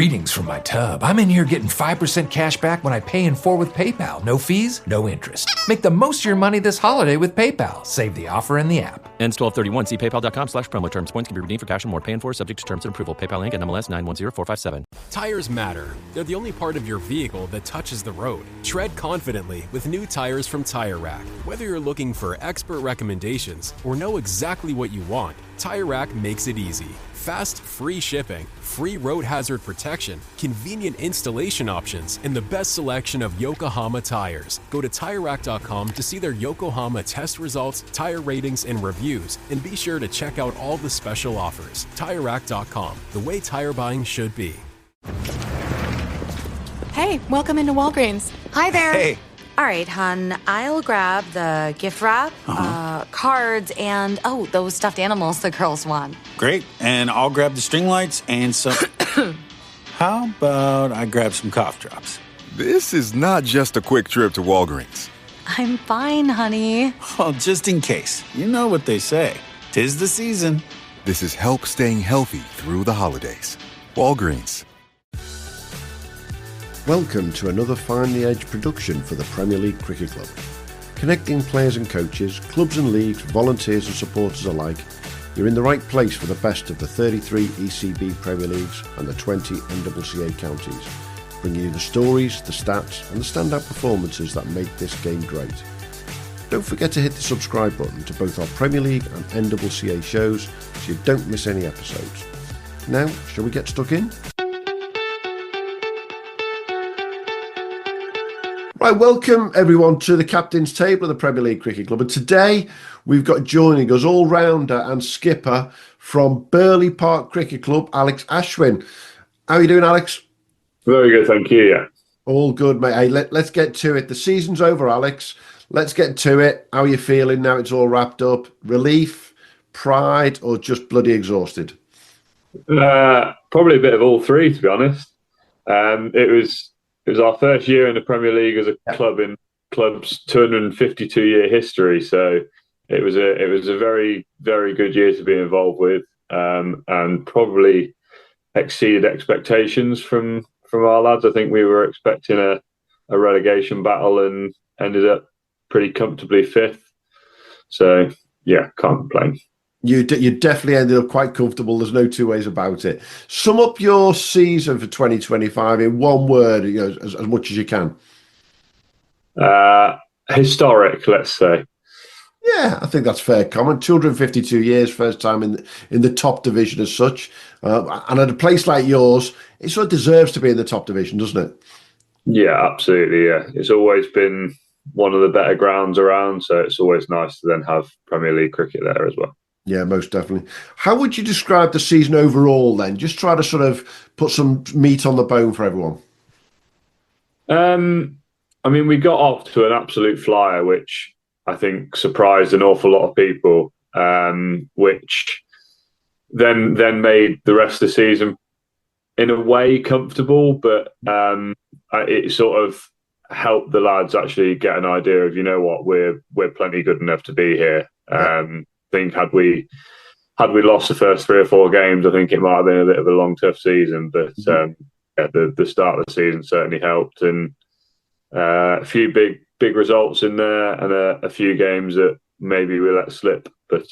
Greetings from my tub. I'm in here getting 5% cash back when I pay in 4 with PayPal. No fees, no interest. Make the most of your money this holiday with PayPal. Save the offer in the app. Ends 12/31. See paypal.com/promo terms. Points can be redeemed for cash and more. Pay in 4 subject to terms and approval. PayPal link at NMLS 910457. Tires matter. They're the only part of your vehicle that touches the road. Tread confidently with new tires from Tire Rack. Whether you're looking for expert recommendations or know exactly what you want, Tire Rack makes it easy. Fast, free shipping, free road hazard protection, convenient installation options, and the best selection of Yokohama tires. Go to TireRack.com to see their Yokohama test results, tire ratings, and reviews, and be sure to check out all the special offers. TireRack.com, the way tire buying should be. Hey, welcome into Walgreens. Hi there. Hey. All right, hon, I'll grab the gift wrap, cards, and, those stuffed animals the girls want. Great, and I'll grab the string lights and some... How about I grab some cough drops? This is not just a quick trip to Walgreens. I'm fine, honey. Well, just in case. You know what they say. 'Tis the season. This is help staying healthy through the holidays. Walgreens. Welcome to another Find the Edge production for the Premier League Cricket Club. Connecting players and coaches, clubs and leagues, volunteers and supporters alike, you're in the right place for the best of the 33 ECB Premier Leagues and the 20 NCCA counties, bringing you the stories, the stats and the standout performances that make this game great. Don't forget to hit the subscribe button to both our Premier League and NCCA shows so you don't miss any episodes. Now, shall we get stuck in? Right, welcome everyone to the captain's table of the Premier League Cricket Club. And today we've got joining us all-rounder and skipper from Burghley Park Cricket Club, Alex Ashwin. How are you doing, Alex? Very good, thank you, yeah. All good, mate. Hey, let's get to it. The season's over, Alex. Let's get to it. How are you feeling now it's all wrapped up? Relief, pride, or just bloody exhausted? Probably a bit of all three, to be honest. It was our first year in the Premier League as a club in club's 252-year history. So it was a very, very good year to be involved with, and probably exceeded expectations from our lads. I think we were expecting a relegation battle and ended up pretty comfortably fifth. So yeah, can't complain. You definitely ended up quite comfortable. There's no two ways about it. Sum up your season for 2025 in one word, as much as you can. Historic, let's say. Yeah, I think that's fair comment. 252 years, first time in the top division as such. And at a place like yours, it sort of deserves to be in the top division, doesn't it? Yeah, absolutely, yeah. It's always been one of the better grounds around, so it's always nice to then have Premier League cricket there as well. Yeah, most definitely. How would you describe the season overall then? Just try to sort of put some meat on the bone for everyone. I mean, we got off to an absolute flyer, which I think surprised an awful lot of people, which then made the rest of the season in a way comfortable, but it sort of helped the lads actually get an idea of, you know what, we're plenty good enough to be here. I think had we lost the first 3 or 4 games, I think it might have been a bit of a long, tough season. But the start of the season certainly helped, and a few big results in there, and a few games that maybe we let slip. But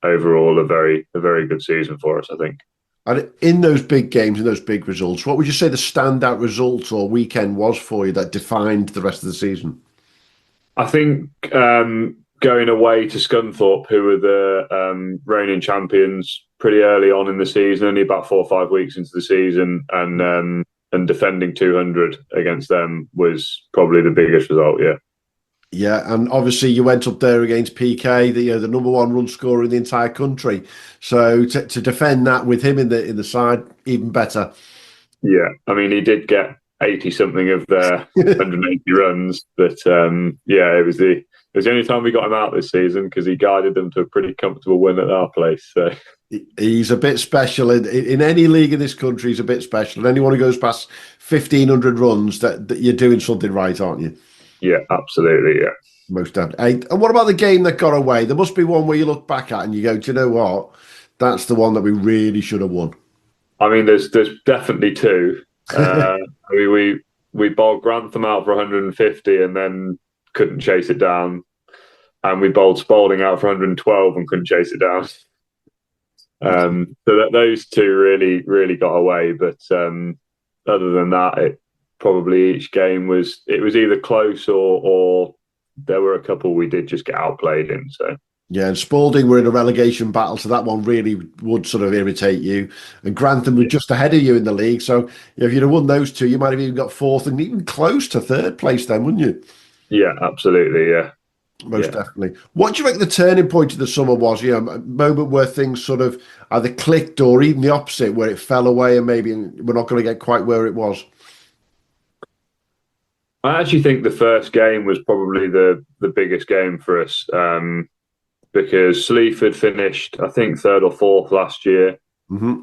overall a very good season for us, I think. And in those big games and those big results, what would you say the standout result or weekend was for you that defined the rest of the season? I think going away to Scunthorpe, who were the reigning champions pretty early on in the season, only about 4 or 5 weeks into the season, and defending 200 against them was probably the biggest result, yeah. Yeah, and obviously you went up there against PK, the number one run scorer in the entire country. So to defend that with him in the side, even better. Yeah, I mean, he did get 80-something of their 180 runs, but it was the only time we got him out this season because he guided them to a pretty comfortable win at our place. So he's a bit special in any league in this country. He's a bit special. And anyone who goes past 1,500 runs, that you're doing something right, aren't you? Yeah, absolutely. Yeah, most definitely. And what about the game that got away? There must be one where you look back at and you go, do you know what? That's the one that we really should have won. I mean, there's definitely two. I mean, we bowled Grantham out for 150 and then couldn't chase it down, and we bowled Spalding out for 112 and couldn't chase it down. So those two really got away. But other than that, probably each game was either close or there were a couple we did just get outplayed in. So. Yeah, and Spalding were in a relegation battle, so that one really would sort of irritate you. And Grantham were just ahead of you in the league, so if you'd have won those two, you might have even got fourth and even close to third place then, wouldn't you? Yeah, absolutely, yeah. Most definitely. What do you reckon the turning point of the summer was? A moment where things sort of either clicked or even the opposite, where it fell away and maybe we're not going to get quite where it was? I actually think the first game was probably the biggest game for us. Because Sleaford finished, I think, third or fourth last year. Mm-hmm.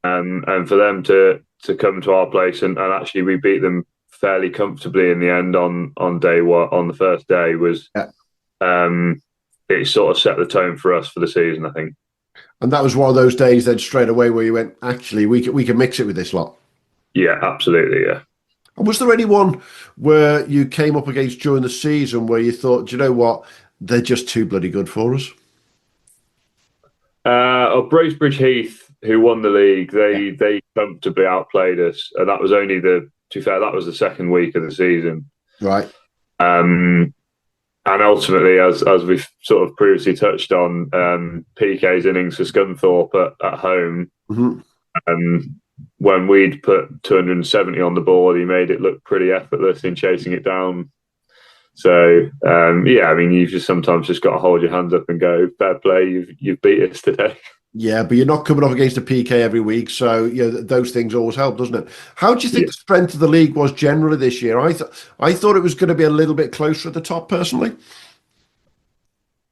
And for them to come to our place and actually we beat them fairly comfortably in the end on the first day was it sort of set the tone for us for the season, I think. And that was one of those days then straight away where you went, actually, we can mix it with this lot. Yeah, absolutely, yeah. And was there anyone where you came up against during the season where you thought, do you know what? They're just too bloody good for us. Bracebridge Heath, who won the league, they comfortably outplayed us, and that was only that was the second week of the season, right? And ultimately, as we've sort of previously touched on, PK's innings for Scunthorpe at home, when we'd put 270 on the board, he made it look pretty effortless in chasing it down. So, I mean, you've just sometimes just got to hold your hands up and go, fair play, you've beat us today. Yeah, but you're not coming up against a PK every week, so those things always help, doesn't it? How do you think the strength of the league was generally this year? I thought it was going to be a little bit closer at the top, personally.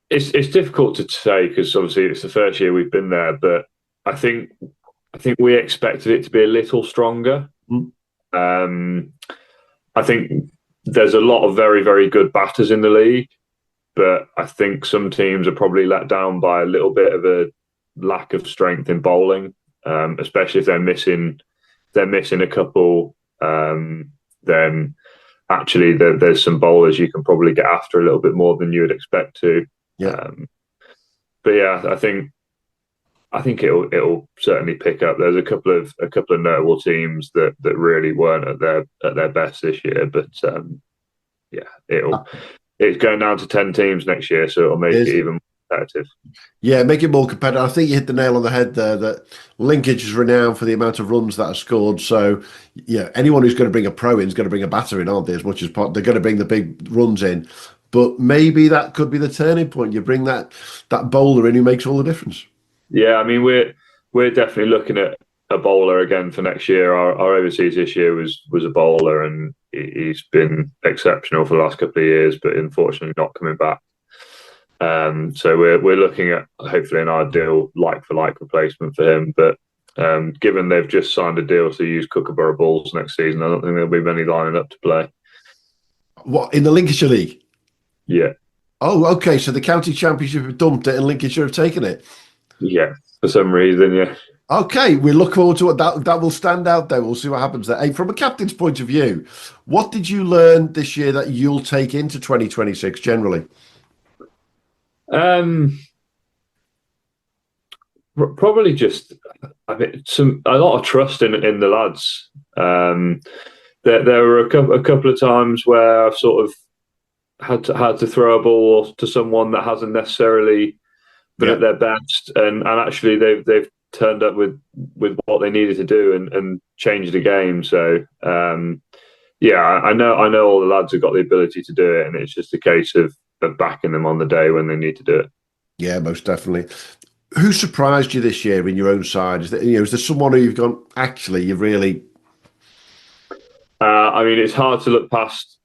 It's difficult to say because obviously it's the first year we've been there, but I think we expected it to be a little stronger. I think there's a lot of very, very good batters in the league, but I think some teams are probably let down by a little bit of a lack of strength in bowling, especially if they're missing a couple. Then actually there's some bowlers you can probably get after a little bit more than you would expect to. Yeah. But yeah, I think it'll certainly pick up. There's a couple of notable teams that really weren't at their best this year, but it's going down to 10 teams next year, so it'll make it even more competitive. Yeah, make it more competitive. I think you hit the nail on the head there. That Linkage is renowned for the amount of runs that are scored. So yeah, anyone who's going to bring a pro in is going to bring a batter in, aren't they? As much as they're going to bring the big runs in. But maybe that could be the turning point. You bring that bowler in who makes all the difference. Yeah, I mean, we're definitely looking at a bowler again for next year. Our overseas this year was a bowler, and he's been exceptional for the last couple of years, but unfortunately not coming back. So we're looking at hopefully an ideal like-for-like replacement for him. But given they've just signed a deal to use Kookaburra balls next season, I don't think there'll be many lining up to play. What, in the Lincolnshire League? Yeah. Oh, okay. So the county championship have dumped it and Lincolnshire have taken it? Yeah, for some reason, yeah. Okay, we look forward to it. That will stand out there. We'll see what happens there. Hey, from a captain's point of view, what did you learn this year that you'll take into 2026 generally? Probably just a lot of trust in the lads. There were a couple of times where I've sort of had to throw a ball to someone that hasn't necessarily been at their best, and actually they've turned up with what they needed to do and changed the game. So I know all the lads have got the ability to do it, and it's just a case of backing them on the day when they need to do it. Yeah, most definitely. Who surprised you this year in your own side? Is there someone who you've gone, actually, you've really... I mean, it's hard to look past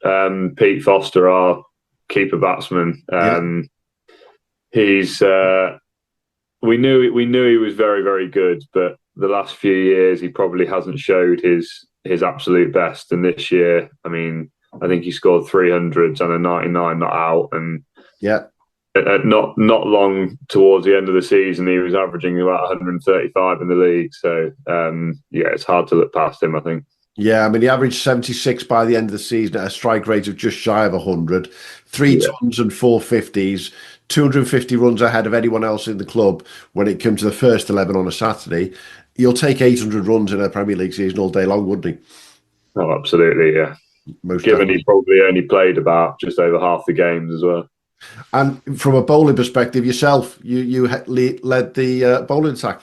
Pete Foster, our keeper batsman. He's we knew he was very, very good, but the last few years he probably hasn't showed his absolute best. And this year, I mean, I think he scored 300s and a 99 not out, and not long towards the end of the season, he was averaging about 135 in the league. So it's hard to look past him, I think. Yeah, I mean, he averaged 76 by the end of the season at a strike rate of just shy of 100, tons and 450s, 250 runs ahead of anyone else in the club when it came to the first 11 on a Saturday. You'll take 800 runs in a Premier League season all day long, wouldn't he? Oh, absolutely, yeah. Most Given definitely. he probably only played about just over half the games as well. And from a bowling perspective, yourself, you led the bowling attack.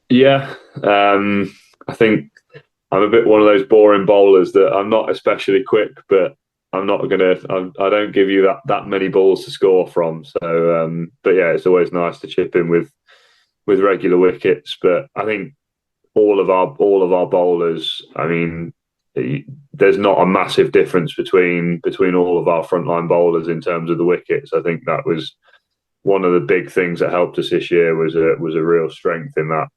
Yeah, I think I'm a bit one of those boring bowlers that I'm not especially quick, but I don't give you that many balls to score from. So, but yeah, it's always nice to chip in with regular wickets. But I think all of our bowlers, I mean, there's not a massive difference between all of our frontline bowlers in terms of the wickets. I think that was one of the big things that helped us this year was a real strength in that.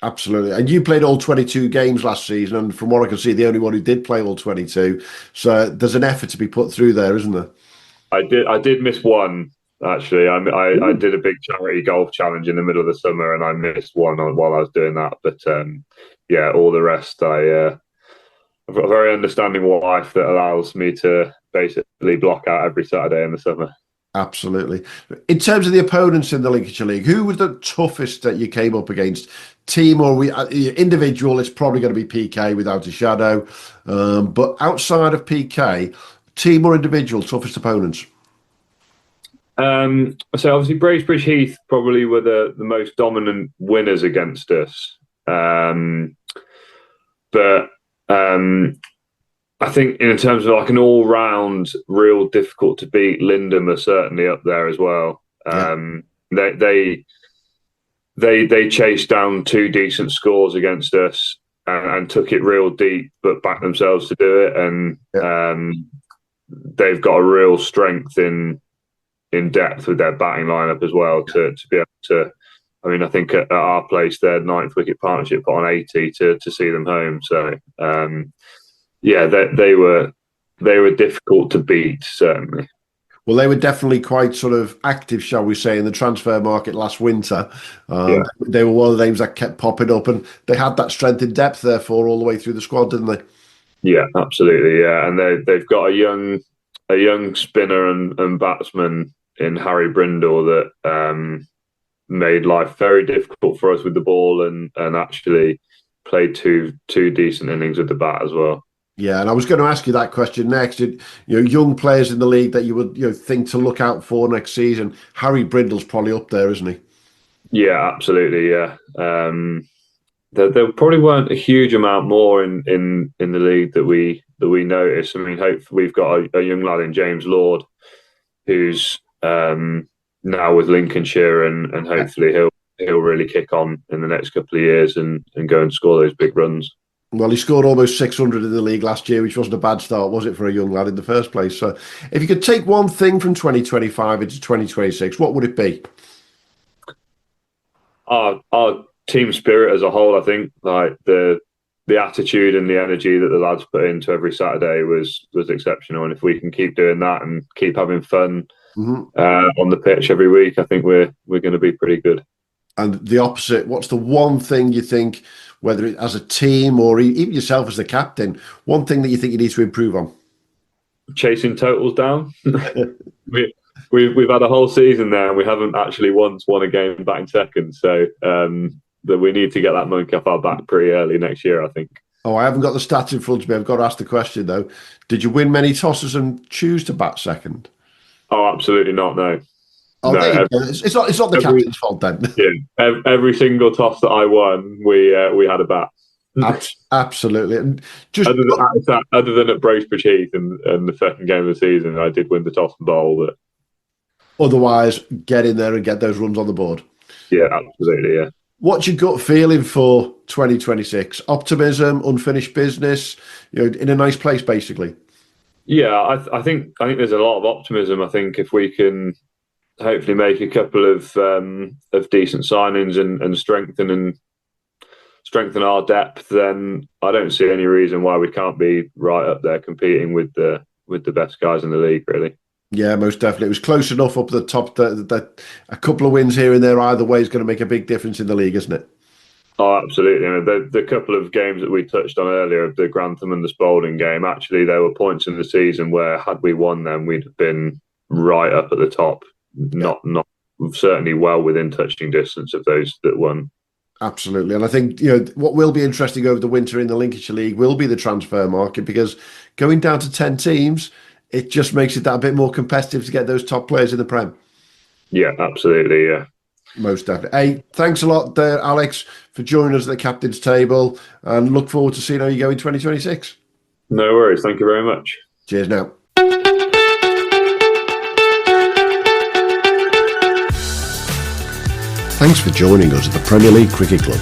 Absolutely. And you played all 22 games last season, and from what I can see, the only one who did play all 22. So there's an effort to be put through there, isn't there? I did miss one, actually. I did a big charity golf challenge in the middle of the summer, and I missed one while I was doing that. But all the rest, I've got a very understanding wife that allows me to basically block out every Saturday in the summer. Absolutely. In terms of the opponents in the Lincolnshire League, who was the toughest that you came up against? Team or individual? It's probably going to be PK without a shadow. But outside of PK, team or individual, toughest opponents? So obviously Bracebridge Heath probably were the most dominant winners against us. But I think in terms of like an all-round, real difficult to beat, Lindham are certainly up there as well. They chased down 2 decent scores against us and took it real deep, but backed themselves to do it. And they've got a real strength in depth with their batting lineup as well to be able to. I mean, I think at our place, their 9th wicket partnership put on 80 to see them home. So. They were difficult to beat, certainly. Well, they were definitely quite sort of active, shall we say, in the transfer market last winter. They were one of the names that kept popping up, and they had that strength in depth, therefore, all the way through the squad, didn't they? Yeah, absolutely. Yeah, and they've got a young spinner and batsman in Harry Brindle that made life very difficult for us with the ball, and actually played two decent innings with the bat as well. Yeah, and I was going to ask you that question next. Young players in the league that you would think to look out for next season. Harry Brindle's probably up there, isn't he? Yeah, absolutely. Yeah, there probably weren't a huge amount more in the league that we noticed. I mean, hopefully we've got a young lad in James Lord, who's now with Lincolnshire, and hopefully he'll really kick on in the next couple of years and go and score those big runs. Well, he scored almost 600 in the league last year, which wasn't a bad start, was it, for a young lad in the first place? So if you could take one thing from 2025 into 2026, what would it be? Our team spirit as a whole, I think, like the attitude and the energy that the lads put into every Saturday was exceptional. And if we can keep doing that and keep having fun on the pitch every week, I think we're going to be pretty good. And the opposite, what's the one thing you think, whether it as a team or even yourself as the captain, one thing that you think you need to improve on? Chasing totals down. We've had a whole season there and we haven't actually once won a game batting second. So that we need to get that monkey off our back pretty early next year, I think. Oh, I haven't got the stats in front of me. I've got to ask the question, though. Did you win many tosses and choose to bat second? Oh, absolutely not, no. Oh, no, it's not the captain's fault then. Yeah, every single toss that I won, we had a bat. Absolutely. And just other than at Bracebridge Heath and the second game of the season, I did win the toss and bowl. But otherwise, get in there and get those runs on the board. Yeah, absolutely. Yeah. What's your gut feeling for 2026? Optimism, unfinished business, in a nice place, basically. Yeah, I think there's a lot of optimism. I think if we can hopefully make a couple of decent signings and strengthen our depth, then I don't see any reason why we can't be right up there competing with the best guys in the league, really. Yeah, most definitely. It was close enough up the top that a couple of wins here and there either way is going to make a big difference in the league, isn't it? Oh, absolutely. The couple of games that we touched on earlier, the Grantham and the Spalding game, actually there were points in the season where had we won them, we'd have been right up at the top. Not certainly well within touching distance of those that won. Absolutely. And I think, what will be interesting over the winter in the Lincolnshire League will be the transfer market, because going down to 10 teams, it just makes it that a bit more competitive to get those top players in the Prem. Yeah, absolutely. Yeah. Most definitely. Hey, thanks a lot there, Alex, for joining us at the captain's table, and look forward to seeing how you go in 2026. No worries. Thank you very much. Cheers now. Thanks for joining us at the Premier League Cricket Club.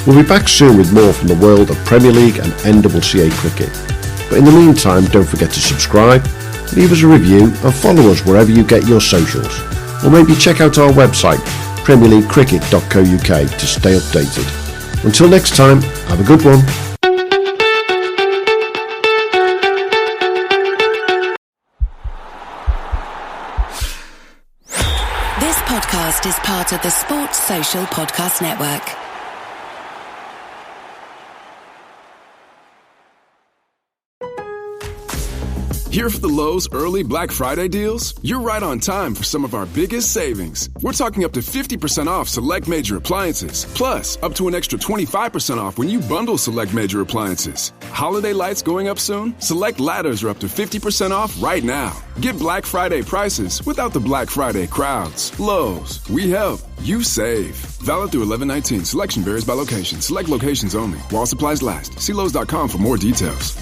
We'll be back soon with more from the world of Premier League and NCCA cricket. But in the meantime, don't forget to subscribe, leave us a review and follow us wherever you get your socials. Or maybe check out our website, premierleaguecricket.co.uk, to stay updated. Until next time, have a good one. This podcast is part of the Sports Social Podcast Network. Here for the Lowe's early Black Friday deals? You're right on time for some of our biggest savings. We're talking up to 50% off select major appliances, plus up to an extra 25% off when you bundle select major appliances. Holiday lights going up soon? Select ladders are up to 50% off right now. Get Black Friday prices without the Black Friday crowds. Lowe's, we help, you save. Valid through 11/19. Selection varies by location. Select locations only. While supplies last. See Lowe's.com for more details.